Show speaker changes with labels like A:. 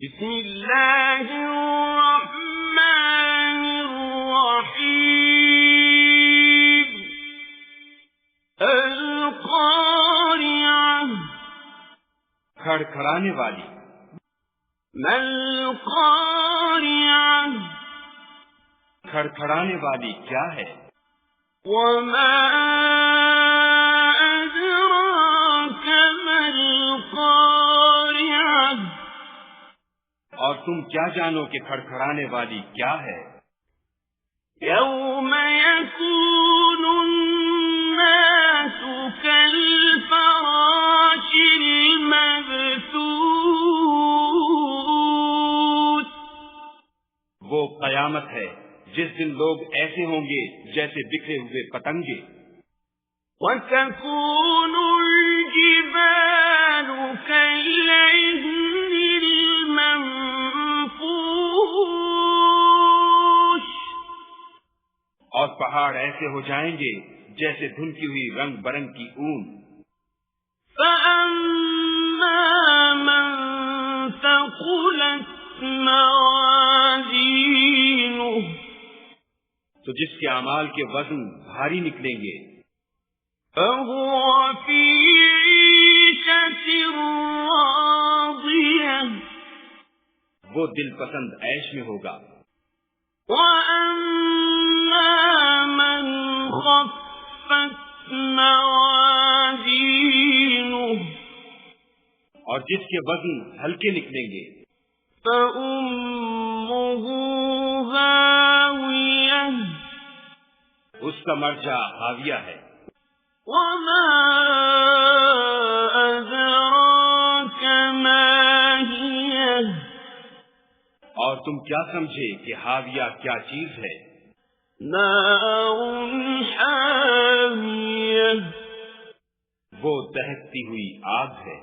A: بسم اللہ الرحمن الرحیم القاریعہ
B: کھڑکھڑانے والی.
A: ما القاریعہ
B: کھڑکھڑانے والی کیا ہے؟
A: وما ادراک ما القاریعہ
B: اور تم کیا جانو کہ کھڑکھڑانے والی کیا ہے؟
A: یوم یکون الناس کالفراش المبثوث
B: وہ قیامت ہے جس دن لوگ ایسے ہوں گے جیسے بکھرے ہوئے پتنگے.
A: وتكون الجبال كالعهن المنفوش
B: اور پہاڑ ایسے ہو جائیں گے جیسے دھنکی ہوئی رنگ برنگ کی اون.
A: فأما من ثقلت موازينه
B: تو جس کے اعمال کے وزن بھاری نکلیں گے
A: فهو في عيشة راضية
B: وہ دل پسند عیش میں ہوگا.
A: وأما من خفت موازينه
B: اور جس کے وزن ہلکے نکلیں گے
A: فأمه هاوية
B: اس کا مرجع حاویہ ہے.
A: وما أدراك ما هي
B: اور تم کیا سمجھے کہ حاویہ کیا چیز ہے؟
A: نار حامية
B: وہ دہکتی ہوئی آگ ہے.